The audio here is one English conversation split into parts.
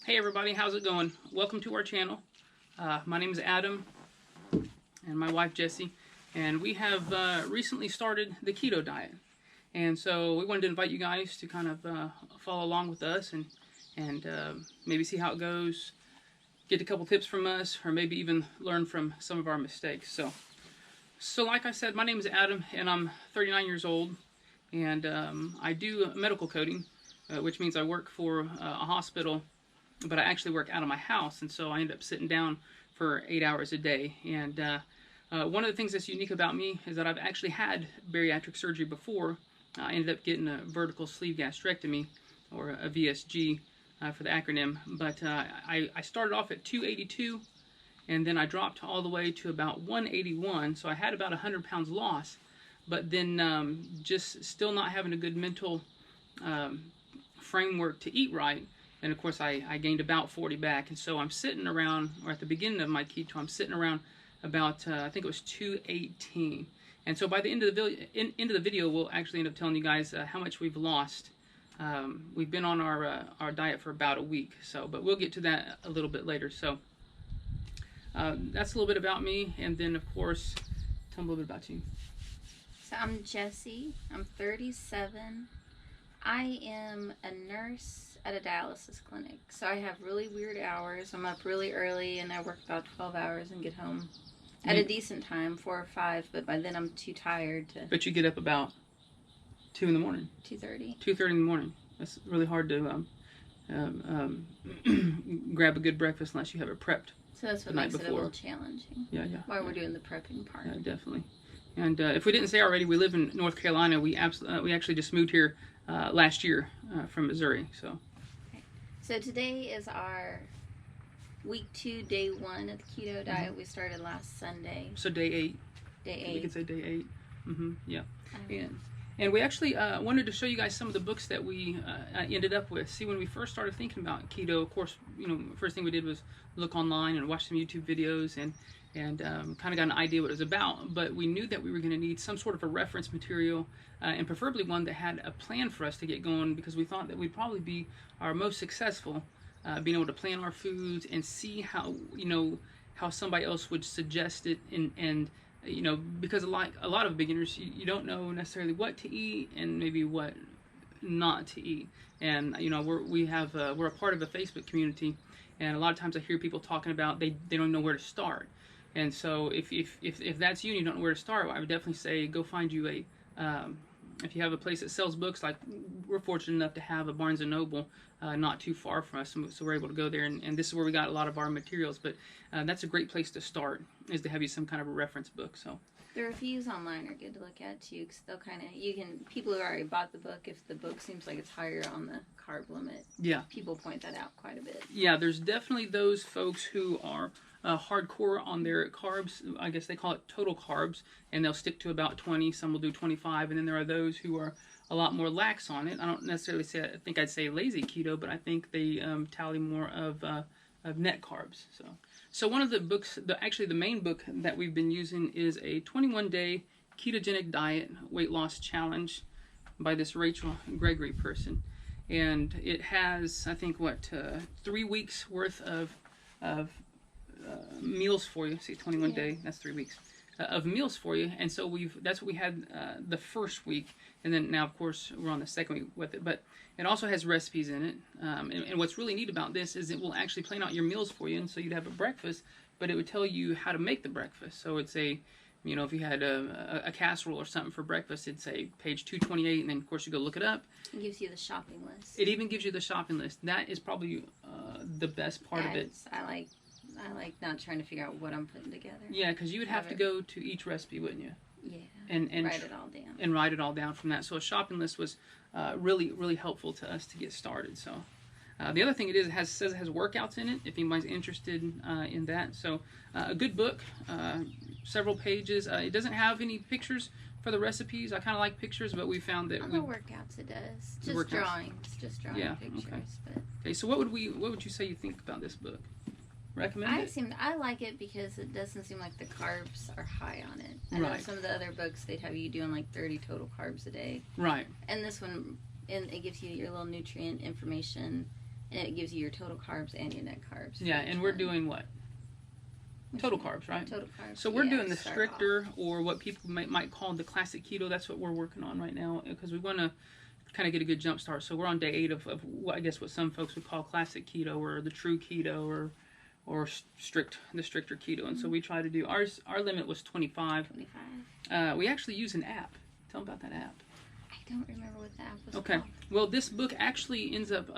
Hey everybody, how's it going? Welcome to our channel. My name is Adam and my wife Jessie, and we have recently started the keto diet. And so we wanted to invite you guys to kind of follow along with us and maybe see how it goes, get a couple tips from us, or maybe even learn from some of our mistakes. So like I said, my name is Adam and I'm 39 years old, and I do medical coding, which means I work for a hospital, but I actually work out of my house, and so I end up sitting down for 8 hours a day. And one of the things that's unique about me is that I've actually had bariatric surgery before. I ended up getting a vertical sleeve gastrectomy, or a VSG for the acronym. But I started off at 282, and then I dropped all the way to about 181, so I had about 100 pounds loss. But then just still not having a good mental framework to eat right. And of course, I gained about 40 back, and so I'm sitting around, or at the beginning of my keto, I'm sitting around about I think it was 218. And so by the end of the video, we'll actually end up telling you guys how much we've lost. We've been on our diet for about a week, but we'll get to that a little bit later. So that's a little bit about me, and then of course, tell me a little bit about you. So I'm Jessie. I'm 37. I am a nurse at a dialysis clinic. So I have really weird hours. I'm up really early and I work about 12 hours and get home at a decent time, 4 or 5, but by then I'm too tired to... But you get up about 2 in the morning. 2:30. 2:30 in the morning. That's really hard to grab a good breakfast unless you have it prepped. So that's what makes it a little challenging. Yeah. While we're doing the prepping part. Yeah, definitely. And if we didn't say already, we live in North Carolina. We actually just moved here last year from Missouri. So. Okay. So today is our week 2, day 1 of the keto diet. We started last Sunday. So day 8. Day 8. We could say day 8. Yeah. And we actually wanted to show you guys some of the books that we ended up with. See, when we first started thinking about keto, of course, first thing we did was look online and watch some YouTube videos and kind of got an idea what it was about. But we knew that we were going to need some sort of a reference material, and preferably one that had a plan for us to get going, because we thought that we'd probably be our most successful being able to plan our foods and see how somebody else would suggest it, and because a lot of beginners, you don't know necessarily what to eat and maybe what not to eat. And we're a part of a Facebook community, and a lot of times I hear people talking about they don't know where to start. And so if that's you and you don't know where to start, I would definitely say go find you if you have a place that sells books. Like, we're fortunate enough to have a Barnes & Noble not too far from us, so we're able to go there, and this is where we got a lot of our materials. But that's a great place to start, is to have you some kind of a reference book. So the reviews online are good to look at too, because they'll people who already bought the book, if the book seems like it's higher on the carb limit, people point that out quite a bit. Yeah, there's definitely those folks who are hardcore on their carbs. I guess they call it total carbs, and they'll stick to about 20. Some will do 25, and then there are those who are a lot more lax on it. I don't necessarily think I'd say lazy keto, but I think they tally more of net carbs. So one of the books, actually the main book that we've been using, is a 21-day ketogenic diet weight loss challenge by this Rachel Gregory person, and it has, I think, 3 weeks worth of meals for you. See, 21 day, that's 3 weeks of meals for you. And so that's what we had the first week, and then now of course we're on the second week with it. But it also has recipes in it, and what's really neat about this is it will actually plan out your meals for you. And so you'd have a breakfast, but it would tell you how to make the breakfast. So it'd say, if you had a casserole or something for breakfast, it'd say page 228, and then of course you go look it up. It gives you the shopping list. It even gives you the shopping list. That is probably the best part of it. I like not trying to figure out what I'm putting together. Yeah, because you would have to go to each recipe, wouldn't you? Yeah. And write it all down. And write it all down from that. So a shopping list was really, really helpful to us to get started. So the other thing it says it has workouts in it, if anybody's interested in that. So a good book, several pages. It doesn't have any pictures for the recipes. I kind of like pictures, but we found that on the workouts it does. Just drawing pictures. Okay. But okay. So what would you say you think about this book? Recommend it? I like it because it doesn't seem like the carbs are high on it. I know some of the other books, they'd have you doing like 30 total carbs a day. Right. And this one, it gives you your little nutrient information And it gives you your total carbs and your net carbs. Yeah, and we're doing what? Total carbs, right? Total carbs. So we're doing the stricter, or what people might call the classic keto. That's what we're working on right now, because we want to kind of get a good jump start. So we're on day 8 of what I guess what some folks would call classic keto, or the true keto, or the stricter keto. And so we try to do ours. Our limit was 25. 25. We actually use an app. Tell them about that app. I don't remember what the app was Okay. called. Well, this book actually ends up.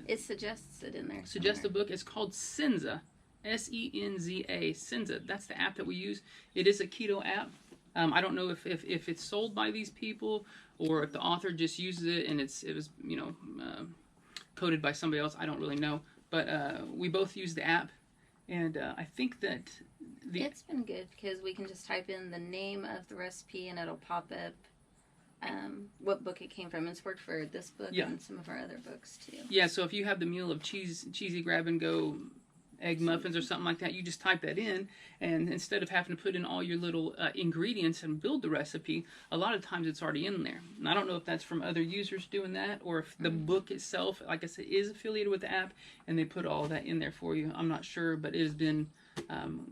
It suggests it in there. Suggests a book. It's called Senza. Senza. Senza. That's the app that we use. It is a keto app. I don't know if it's sold by these people, or if the author just uses it and it was coded by somebody else. I don't really know. But we both use the app, and I think that it's been good because we can just type in the name of the recipe and it'll pop up what book it came from. It's worked for this book and some of our other books too. Yeah, so if you have the meal of cheesy grab and go egg muffins or something like that, you just type that in, and instead of having to put in all your little ingredients and build the recipe, a lot of times it's already in there. And I don't know if that's from other users doing that, or if the book itself, like I said, is affiliated with the app and they put all that in there for you. I'm not sure, but it has been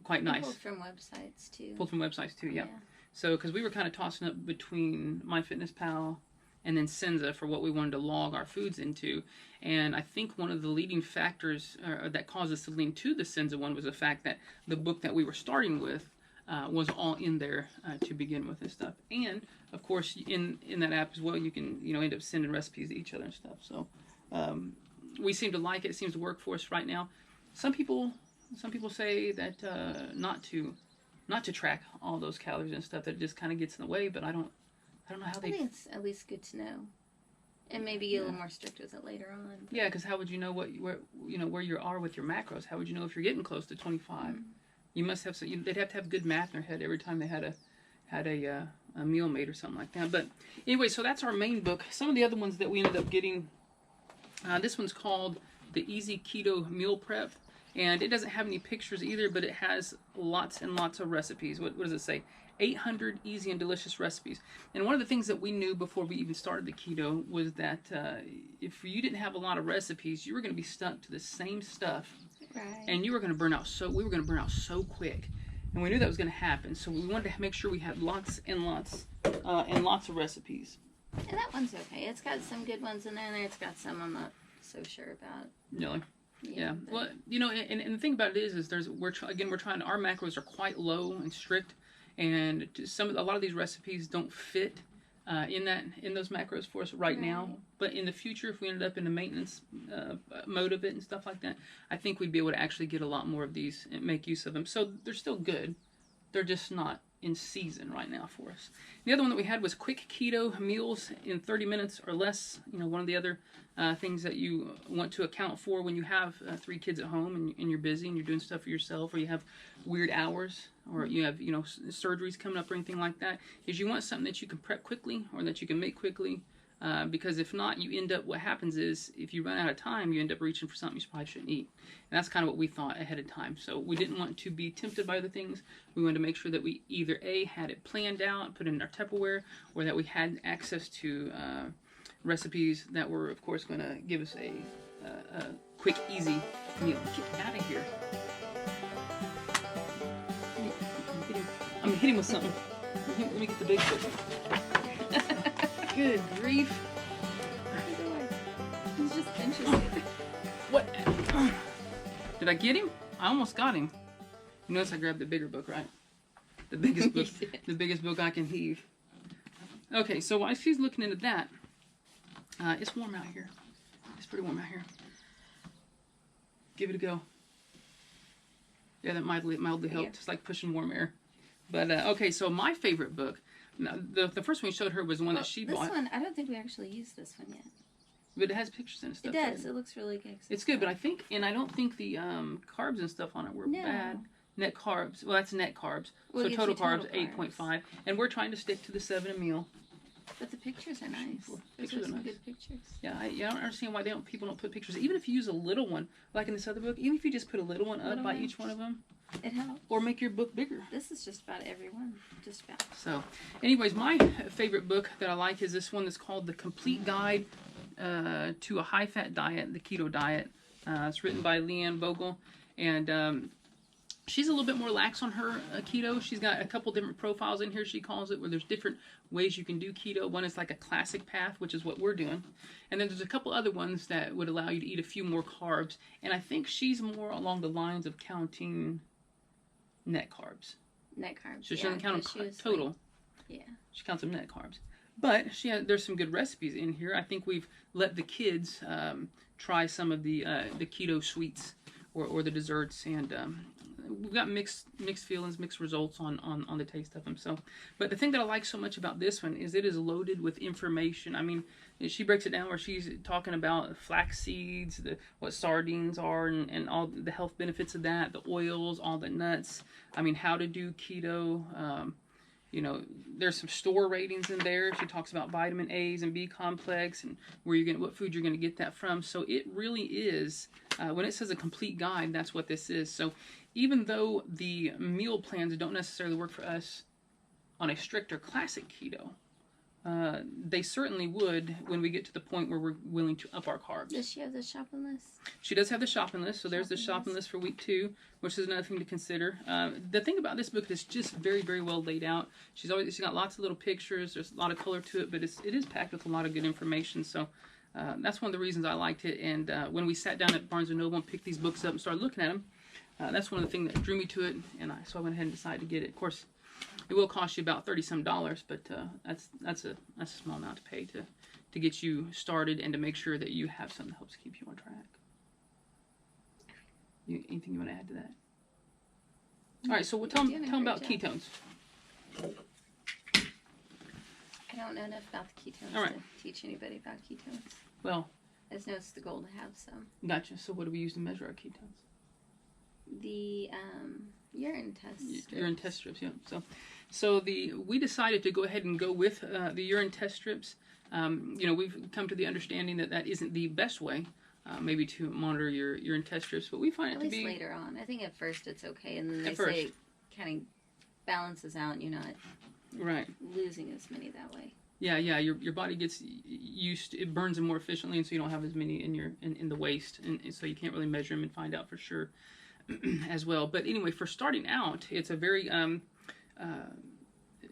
quite nice. Pulled from websites too. Pulled from websites too, yeah. So, because we were kind of tossing up between MyFitnessPal and then Senza for what we wanted to log our foods into. And I think one of the leading factors that caused us to lean to the Senza one was the fact that the book that we were starting with was all in there to begin with and stuff. And, of course, in that app as well, you can end up sending recipes to each other and stuff. So we seem to like it. It seems to work for us right now. Some people say that not to track all those calories and stuff, that it just kind of gets in the way, but I don't know how they... I think it's at least good to know. And maybe get a little more strict with it later on. But... Yeah, because how would you know where you are with your macros? How would you know if you're getting close to 25? You must have they'd have to have good math in their head every time they had a meal made or something like that. But anyway, so that's our main book. Some of the other ones that we ended up getting, this one's called The Easy Keto Meal Prep. And it doesn't have any pictures either, but it has lots and lots of recipes. What does it say? 800 easy and delicious recipes. And one of the things that we knew before we even started the keto was that if you didn't have a lot of recipes, you were going to be stuck to the same stuff. Right. And you were going to burn out we were going to burn out so quick. And we knew that was going to happen. So we wanted to make sure we had lots and lots of recipes. And that one's okay. It's got some good ones in there, and it's got some I'm not so sure about. Really? Yeah. Well, and the thing about it is we're trying. Our macros are quite low and strict, and a lot of these recipes don't fit in those macros for us right now. But in the future, if we ended up in the maintenance mode of it and stuff like that, I think we'd be able to actually get a lot more of these and make use of them. So they're still good. They're just not in season right now for us. The other one that we had was quick keto meals in 30 minutes or less. One of the other things that you want to account for when you have 3 kids at home and you're busy and you're doing stuff for yourself, or you have weird hours, or you have surgeries coming up or anything like that, is you want something that you can prep quickly or that you can make quickly. Because if not, what happens is, if you run out of time, you end up reaching for something you probably shouldn't eat. And that's kind of what we thought ahead of time. So we didn't want to be tempted by other things. We wanted to make sure that we either had it planned out, put it in our Tupperware, or that we had access to recipes that were, of course, going to give us a quick, easy meal. Get out of here. I'm gonna hit him with something. Let me get the big book. Good grief. He's just interested. What? Did I get him? I almost got him. You notice I grabbed the bigger book, right? The biggest book. The biggest book I can heave. Okay, so while she's looking into that, it's warm out here. It's pretty warm out here. Give it a go. Yeah, that mildly helped. It's like pushing warm air. But, okay, so my favorite book, now, the first one you showed her was the one that she bought. This one, I don't think we actually used this one yet. But it has pictures and stuff. It does. It looks really good. It's good, but I don't think the carbs and stuff on it were bad. Net carbs. Well, that's net carbs. So total carbs, 8.5. And we're trying to stick to the 7 a meal. But the pictures are nice. Pictures are some nice. Good pictures. Yeah, I don't understand why people don't put pictures. Even if you use a little one, like in this other book, even if you just put a little one up by each one of them. It helps. Or make your book bigger. This is just about everyone. Just about. So, anyways, my favorite book that I like is this one that's called The Complete Guide to a High-Fat Diet, the Keto Diet, It's written by Leanne Vogel, and she's a little bit more lax on her keto. She's got a couple different profiles in here, she calls it, where there's different ways you can do keto. One is like a classic path, which is what we're doing. And then there's a couple other ones that would allow you to eat a few more carbs. And I think she's more along the lines of counting net carbs. Net carbs. So she doesn't count them total. Like, yeah. She counts them net carbs. But there's some good recipes in here. I think we've let the kids try some of the keto sweets or the desserts, and we've got mixed feelings, mixed results on the taste of them. So, but the thing that I like so much about this one is it is loaded with information. I mean, she breaks it down where she's talking about flax seeds, what sardines are, and all the health benefits of that, the oils, all the nuts. I mean, how to do keto. You know, there's some store ratings in there. She talks about vitamin A's and B complex and what food you're gonna get that from. So it really is, when it says a complete guide, that's what this is. So even though the meal plans don't necessarily work for us on a stricter classic keto, they certainly would when we get to the point where we're willing to up our carbs. Does she have the shopping list? She does have the shopping list. So there's the shopping list for week 2, which is another thing to consider. The thing about this book is just very, very well laid out. She's got lots of little pictures. There's a lot of color to it, but it is packed with a lot of good information. So that's one of the reasons I liked it. And when we sat down at Barnes & Noble and picked these books up and started looking at them, that's one of the things that drew me to it. And so I went ahead and decided to get it. Of course, it will cost you about $30-some, but that's a small amount to pay to get you started and to make sure that you have something that helps keep you on track. Anything you want to add to that? All right, so tell them about ketones. I don't know enough about the ketones to teach anybody about ketones. Well, I just know it's the goal to have some. Gotcha. So what do we use to measure our ketones? The urine test strips. Urine test strips, yeah. So we decided to go ahead and go with the urine test strips. You know, we've come to the understanding that isn't the best way, maybe to monitor your urine test strips, but we find it to be... At least later on. I think at first it's okay, and then they say it kind of balances out and you're not losing as many that way. Yeah, your body gets used to, it burns them more efficiently, and so you don't have as many in the waste, and so you can't really measure them and find out for sure as well. But anyway, for starting out, it's a very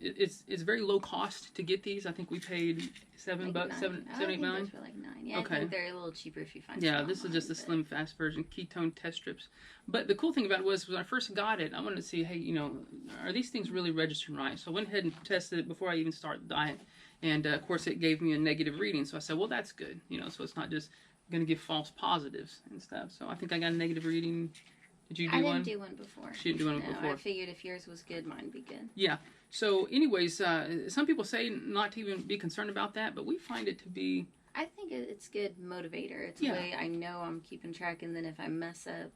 it's very low cost to get these. I think we paid $7, $8, $9. For like $9. Yeah, okay. I think they're a little cheaper if you find. Yeah, this is just a slim, fast version, ketone test strips. But the cool thing about it was when I first got it, I wanted to see, hey, you know, are these things really registering right? So I went ahead and tested it before I even started the diet, and of course it gave me a negative reading. So I said, well, that's good, you know, so it's not just going to give false positives and stuff. So I think I got a negative reading. Did you do one? I didn't do one before. She didn't do one before. I figured if yours was good, mine would be good. Yeah. So anyways, some people say not to even be concerned about that, but we find it to be... I think it's good motivator. It's a way I know I'm keeping track, and then if I mess up,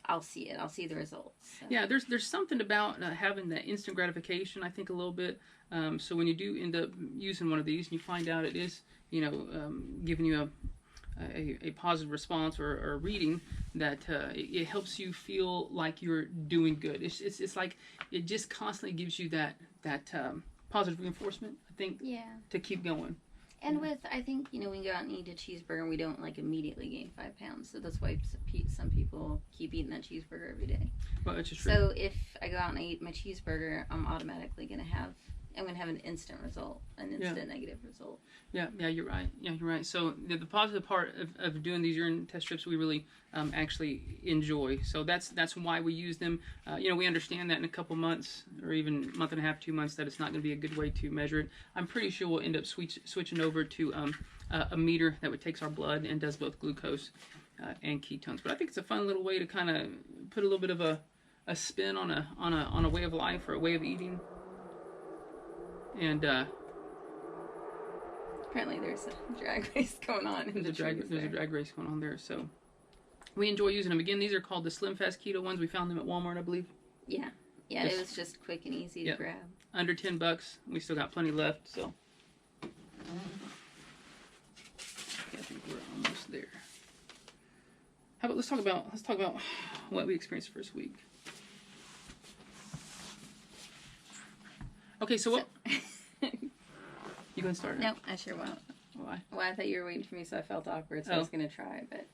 I'll see it. I'll see the results. So. Yeah, there's something about having that instant gratification, I think, a little bit. So when you do end up using one of these and you find out it is, you know, giving you a positive response or a reading, that it helps you feel like you're doing good. It's like it just constantly gives you that positive reinforcement, I think, to keep going. And with, I think, you know, we go out and eat a cheeseburger and we don't like immediately gain 5 pounds. So that's why some people keep eating that cheeseburger every day. Well, that's just true. So if I go out and I eat my cheeseburger, I'm automatically going to have an instant result, an instant negative result. Yeah, you're right. Yeah, you're right. So the positive part of doing these urine test strips, we really actually enjoy. So that's why we use them. You know, we understand that in a couple months, or even month and a half, 2 months, that it's not going to be a good way to measure it. I'm pretty sure we'll end up switching over to a meter that takes our blood and does both glucose and ketones. But I think it's a fun little way to kind of put a little bit of a spin on a way of life or a way of eating. And apparently there's a drag race going on. There's a drag race going on there. So we enjoy using them. Again, these are called the Slim Fast Keto ones. We found them at Walmart, I believe. Yeah. It was just quick and easy to grab. Under $10. We still got plenty left. So I think we're almost there. How about let's talk about what we experienced first week. Okay, so what? You going to start? No, I sure won't. Why? Well, I thought you were waiting for me, so I felt awkward, so I was going to try, but...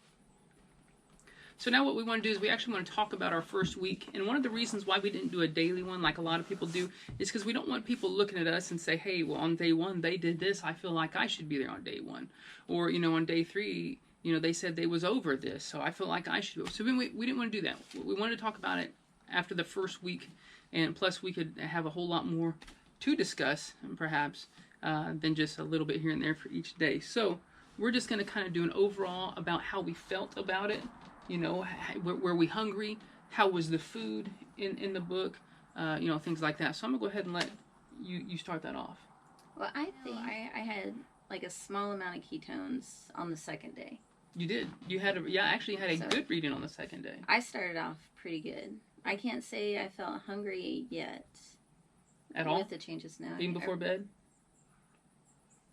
So now what we want to do is we actually want to talk about our first week. And one of the reasons why we didn't do a daily one like a lot of people do is because we don't want people looking at us and say, hey, well, on day 1 they did this. I feel like I should be there on day 1. Or, on day 3, they said they was over this. So I feel like I should. So we didn't want to do that. We wanted to talk about it after the first week. And plus we could have a whole lot more to discuss, perhaps, than just a little bit here and there for each day. So we're just going to kind of do an overall about how we felt about it. Were we hungry? How was the food in the book? Things like that. So I'm going to go ahead and let you start that off. Well, I think I had like a small amount of ketones on the second day. You did. You had actually had a good reading on the second day. I started off pretty good. I can't say I felt hungry yet. At all? With the changes now. Even before bed?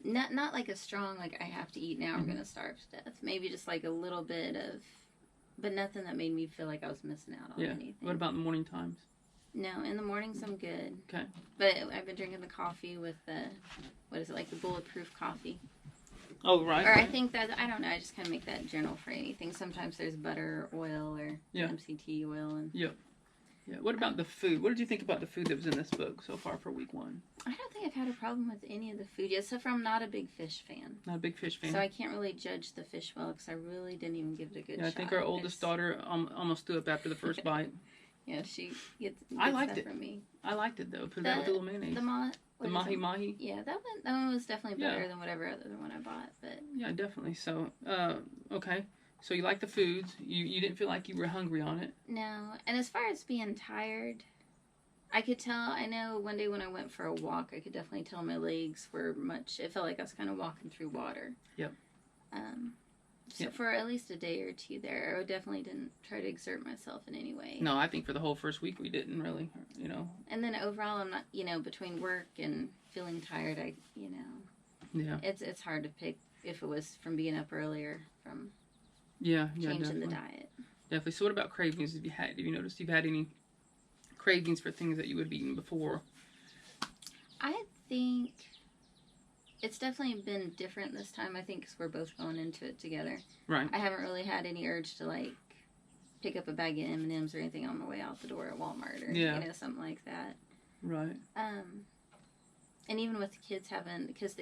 Not like a strong, like I have to eat now, I'm going to starve to death. Maybe just like a little bit of, but nothing that made me feel like I was missing out on anything. What about in the morning times? No, in the mornings I'm good. Okay. But I've been drinking the coffee with the, like the bulletproof coffee. Oh, right. Or I think that, I don't know, I just kind of make that general for anything. Sometimes there's butter, oil, or MCT oil. And Yeah. What about the food? What did you think about the food that was in this book so far for week 1? I don't think I've had a problem with any of the food yet, except for I'm not a big fish fan. Not a big fish fan. So I can't really judge the fish well, because I really didn't even give it a good shot. I think our oldest daughter almost threw up after the first bite. Yeah, she gets I liked it from me. I liked it, though. Put that with a little mayonnaise. The mahi-mahi? Yeah, that one was definitely better than whatever other one I bought. But yeah, definitely. So, okay. So you like the foods. You didn't feel like you were hungry on it. No. And as far as being tired, I could tell. I know one day when I went for a walk, I could definitely tell my legs were it felt like I was kind of walking through water. Yep. So for at least a day or two there, I definitely didn't try to exert myself in any way. No, I think for the whole first week we didn't really, And then overall, I'm not, between work and feeling tired, Yeah. It's hard to pick if it was from being up earlier, from changing definitely. the diet. Definitely. So what about cravings? Have you noticed you've had any cravings for things that you would have eaten before? I think it's definitely been different this time, I think, because we're both going into it together. Right. I haven't really had any urge to, pick up a bag of M&Ms or anything on my way out the door at Walmart or, something like that. Right. And even with the kids because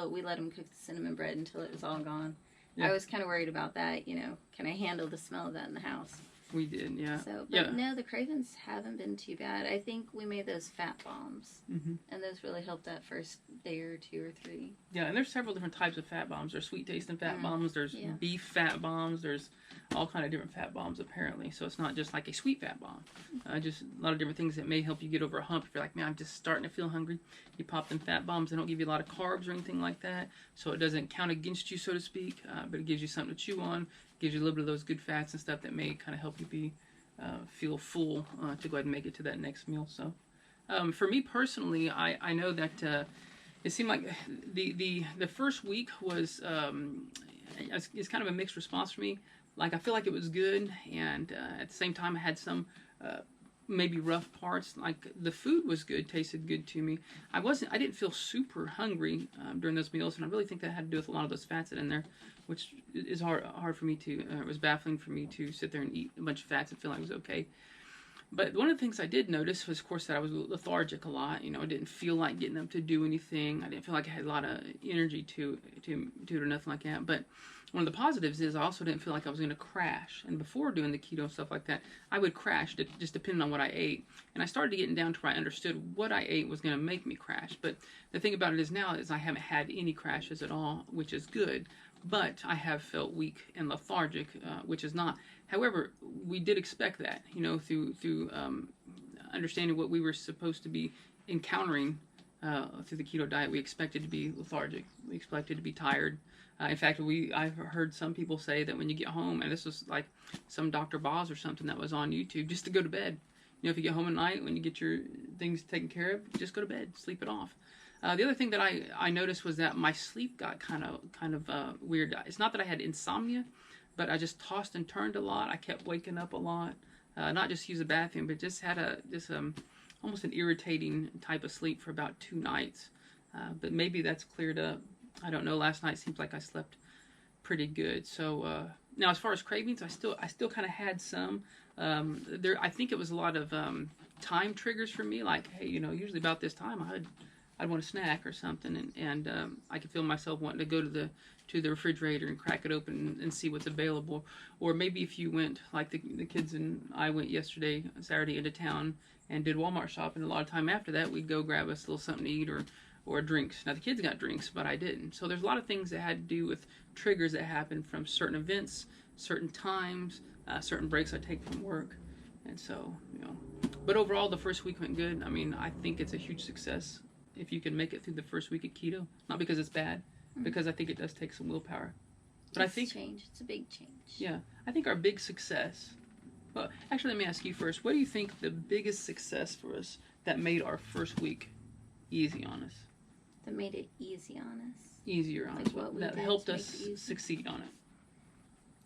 we let them cook the cinnamon bread until it was all gone. Yeah. I was kind of worried about that, can I handle the smell of that in the house? We did, yeah. So, but no, the cravings haven't been too bad. I think we made those fat bombs, and those really helped that first day or 2 or 3. Yeah, and there's several different types of fat bombs. There's sweet tasting fat bombs. There's beef fat bombs. There's all kind of different fat bombs apparently. So it's not just like a sweet fat bomb. Just a lot of different things that may help you get over a hump. If you're like, man, I'm just starting to feel hungry, you pop them fat bombs. They don't give you a lot of carbs or anything like that, so it doesn't count against you, so to speak. But it gives you something to chew on. Gives you a little bit of those good fats and stuff that may kind of help you feel full to go ahead and make it to that next meal. So for me personally, I know that it seemed like the first week was it's kind of a mixed response for me. Like I feel like it was good, and at the same time I had some maybe rough parts. Like the food was good, tasted good to me. I didn't feel super hungry during those meals, and I really think that had to do with a lot of those fats that in there, which is hard for me to. It was baffling for me to sit there and eat a bunch of fats and feel like it was okay. But one of the things I did notice was, of course, that I was lethargic a lot. I didn't feel like getting up to do anything. I didn't feel like I had a lot of energy to it or nothing like that. But one of the positives is I also didn't feel like I was going to crash. And before doing the keto and stuff like that, I would crash just depending on what I ate. And I started getting down to where I understood what I ate was going to make me crash. But the thing about it is now is I haven't had any crashes at all, which is good. But I have felt weak and lethargic, which is not. However, we did expect that, through understanding what we were supposed to be encountering through the keto diet. We expected to be lethargic. We expected to be tired. In fact, I've heard some people say that when you get home, and this was like some Dr. Boz or something that was on YouTube, just to go to bed. If you get home at night, when you get your things taken care of, just go to bed, sleep it off. The other thing that I noticed was that my sleep got kind of weird. It's not that I had insomnia, but I just tossed and turned a lot. I kept waking up a lot. Not just use the bathroom, but just had almost an irritating type of sleep for about 2 nights. But maybe that's cleared up. I don't know. Last night seems like I slept pretty good. So Now, as far as cravings, I still kind of had some. I think it was a lot of time triggers for me. Like, hey, usually about this time, I'd want a snack or something, and I could feel myself wanting to go to the refrigerator and crack it open and see what's available. Or maybe if you went, like the kids and I went yesterday, Saturday, into town and did Walmart shopping. A lot of time after that, we'd go grab us a little something to eat or drinks. Now, the kids got drinks, but I didn't. So there's a lot of things that had to do with triggers that happen from certain events, certain times, certain breaks I take from work. And so, but overall, the first week went good. I mean, I think it's a huge success if you can make it through the first week of keto. Not because it's bad, because I think it does take some willpower. But I think it's a big change. Yeah, I think our big success. Well, actually, let me ask you first. What do you think the biggest success for us that made our first week easy on us? That made it easy on us. Easier on us. That helped us succeed on it.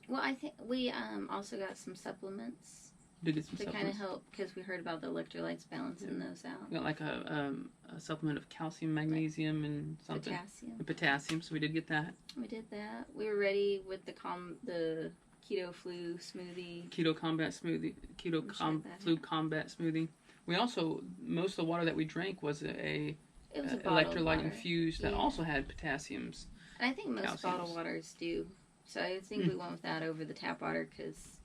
Well, I think we also got some supplements. Did get some to kind of help, because we heard about the electrolytes, balancing those out. We got like a supplement of calcium, magnesium, and something. Potassium. So we did get that. We did that. We were ready with the keto flu smoothie. Keto flu combat smoothie. We also, most of the water that we drank was a electrolyte infused that also had potassiums. And I think most bottled waters do. So I think we went with that over the tap water, because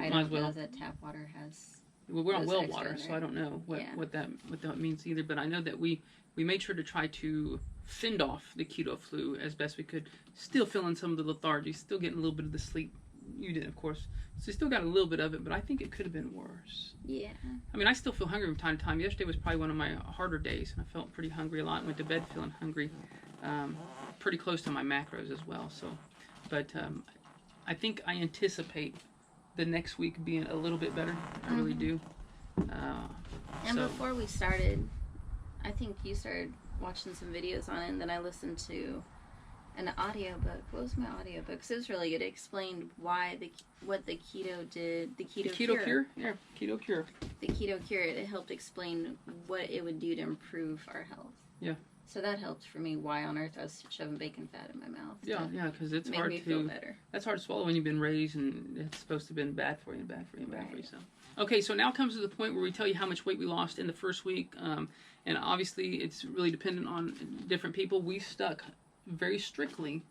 I don't know that tap water has. Well, we're on well water, so I don't know what that means either. But I know that we made sure to try to fend off the keto flu as best we could. Still feeling some of the lethargy, still getting a little bit of the sleep. You did, of course. So you still got a little bit of it, but I think it could have been worse. Yeah. I mean, I still feel hungry from time to time. Yesterday was probably one of my harder days, and I felt pretty hungry a lot. Went to bed feeling hungry, pretty close to my macros as well. So, but I think I anticipate the next week being a little bit better. I really do. And before we started, I think you started watching some videos on it, and then I listened to an audiobook. What was my audiobook? Because it was really good. It explained what the keto did. The keto cure. Yeah, keto cure. The keto cure. It helped explain what it would do to improve our health. Yeah. So that helped for me. Why on earth I was shoving bacon fat in my mouth? Yeah, because it's hard to feel better. That's hard to swallow when you've been raised and it's supposed to have been bad for you and bad for you and bad for you. So, okay, so now comes to the point where we tell you how much weight we lost in the first week, and obviously it's really dependent on different people. We stuck very strictly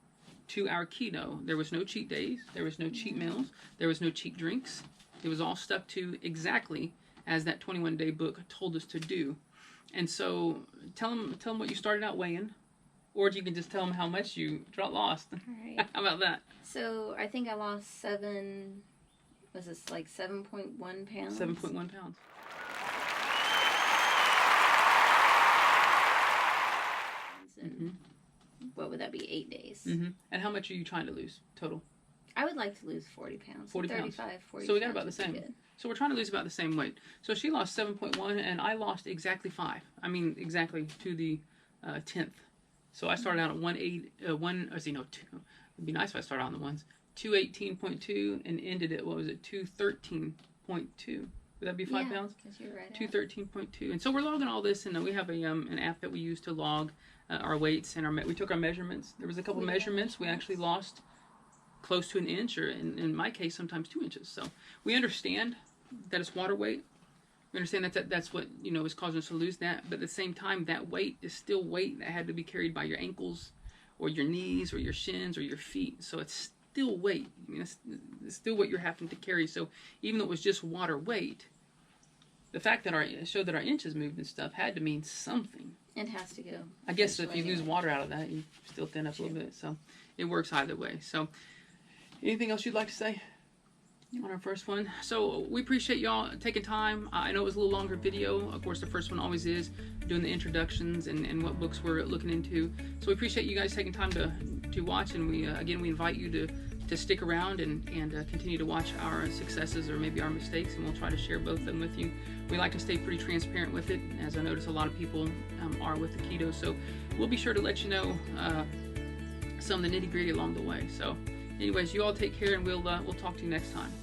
to our keto. There was no cheat days. There was no cheat meals. There was no cheat drinks. It was all stuck to exactly as that 21-day book told us to do. And so tell them what you started out weighing, or you can just tell them how much you lost. All right. How about that? So I think I lost 7.1 pounds? 7.1 pounds. And what would that be, 8 days? And how much are you trying to lose total? I would like to lose 40 pounds. 40 pounds. 40 So we got about the same. So we're trying to lose about the same weight. So she lost 7.1 and I lost exactly 5. I mean, exactly to the 10th. So I started out at 2. It'd be nice if I started on the ones. 218.2 and ended at, 213.2. Would that be 5 pounds? Because you're right. 213.2. And so we're logging all this, and we have an app that we use to log our weights and we took our measurements. There was a couple measurements. We actually lost close to an inch, or in my case, sometimes 2 inches. So we understand that it's water weight. We understand that's what is causing us to lose that. But at the same time, that weight is still weight that had to be carried by your ankles, or your knees, or your shins, or your feet. So it's still weight. I mean, it's still what you're having to carry. So even though it was just water weight, the fact that it showed that our inches moved and stuff had to mean something. It has to go. I guess if you lose water out of that, you still thin up a little bit. So it works either way. So anything else you'd like to say on our first one? So we appreciate y'all taking time. I know it was a little longer video. Of course, the first one always is, doing the introductions and what books we're looking into. So we appreciate you guys taking time to watch. And we invite you to stick around and continue to watch our successes or maybe our mistakes, and we'll try to share both of them with you. We like to stay pretty transparent with it, as I notice a lot of people are with the keto. So we'll be sure to let you know some of the nitty-gritty along the way. So anyways, you all take care, and we'll talk to you next time.